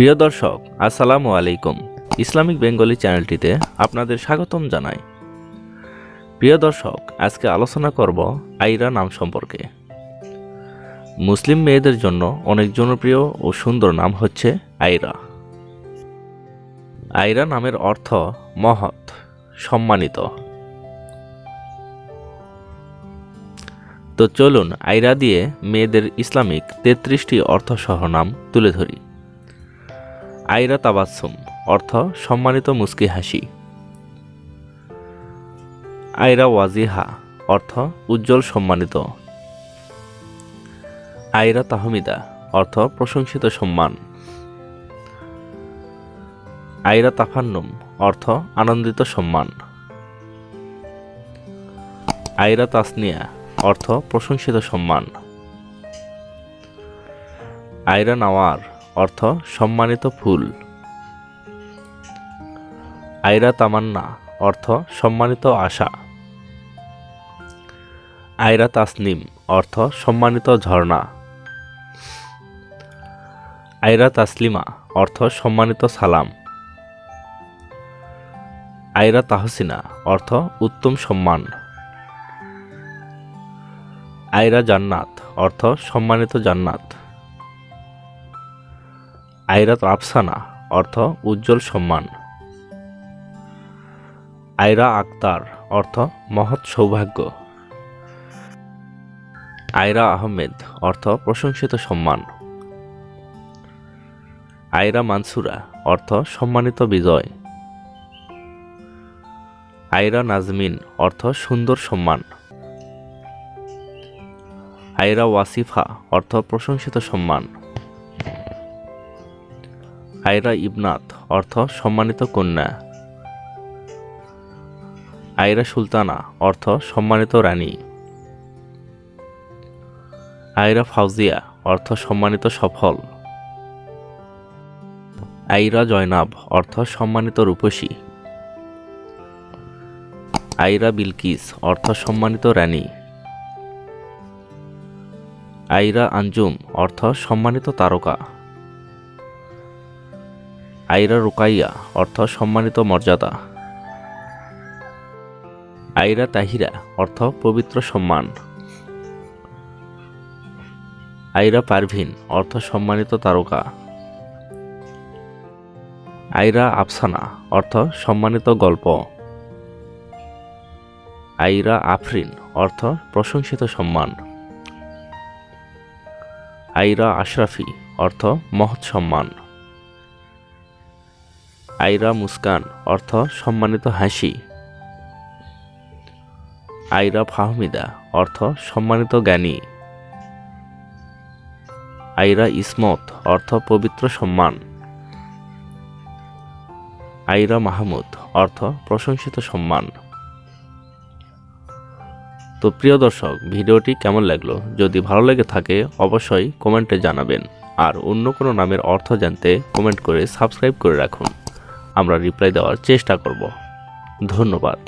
প্রিয় দর্শক, আসসালামু আলাইকুম। ইসলামিক বেঙ্গলি চ্যানেলটিতে আপনাদের স্বাগতম জানাই। প্রিয় দর্শক, আজকে আলোচনা করব আইরা নাম সম্পর্কে। মুসলিম মেয়েদের জন্য অনেক জনপ্রিয় ও সুন্দর নাম হচ্ছে আইরা। আইরা নামের অর্থ মহৎ, সম্মানিত। তো চলুন আইরা দিয়ে মেয়েদের ইসলামিক 33টি অর্থসহ নাম তুলে ধরি। আইরা তাবাসসুম অর্থ সম্মানিত মুস্কি হাসি। আইরা ওয়াজিহা অর্থ উজ্জ্বল সম্মানিত। আইরা তাহমিদা অর্থ প্রশংসিত সম্মান। আইরা তাফান্নুম অর্থ আনন্দিত সম্মান। আইরা তাসনিয়া অর্থ প্রশংসিত সম্মান। আইরা নাওয়ার অর্থ সম্মানিত ফুল। আইরা তামান্না অর্থ সম্মানিত আশা। আইরা তাসনিম অর্থ সম্মানিত ঝর্ণা। আইরা তাসলিমা অর্থ সম্মানিত সালাম। আইরা তাহসিনা অর্থ উত্তম সম্মান। আইরা জান্নাত অর্থ সম্মানিত জান্নাত। আইরা আফসানা অর্থ উজ্জ্বল সম্মান। আইরা আক্তার অর্থ মহৎ সৌভাগ্য। আইরা আহমেদ অর্থ প্রশংসিত সম্মান। আইরা মানসুরা অর্থ সম্মানিত বিজয়। আইরা নাজমিন অর্থ সুন্দর সম্মান। আইরা ওয়াসিফা অর্থ প্রশংসিত সম্মান। আইরা ইবনাত অর্থ সম্মানিত কন্যা। আইরা সুলতানা অর্থ সম্মানিত রানী। আইরা ফাউজিয়া অর্থ সম্মানিত সফল। আইরা জয়নাব অর্থ সম্মানিত রূপসী। আইরা বিলকিস অর্থ সম্মানিত রানী। আইরা আঞ্জুম অর্থ সম্মানিত তারকা। আইরা রুকাইয়া অর্থ সম্মানিত মর্যাদা। আইরা তাহিরা অর্থ পবিত্র সম্মান। আইরা পারভিন অর্থ সম্মানিত তারকা। আইরা আফসানা অর্থ সম্মানিত গল্প। আইরা আফরিন অর্থ প্রশংসিত সম্মান। আইরা আশরাফি অর্থ মহৎ সম্মান। আইরা মুস্কান অর্থ সম্মানিত হাসি। আইরা ফাহমিদা অর্থ সম্মানিত জ্ঞানী। আইরা ইসমত অর্থ পবিত্র সম্মান। আইরা মাহমুদ অর্থ প্রশংসিত সম্মান। তো প্রিয় দর্শক, ভিডিওটি কেমন লাগলো? যদি ভালো লেগে থাকে অবশ্যই কমেন্টে জানাবেন। আর অন্য কোনো নামের অর্থ জানতে কমেন্ট করে সাবস্ক্রাইব করে রাখুন। আমরা রিপ্লাই দেওয়ার চেষ্টা করব। ধন্যবাদ।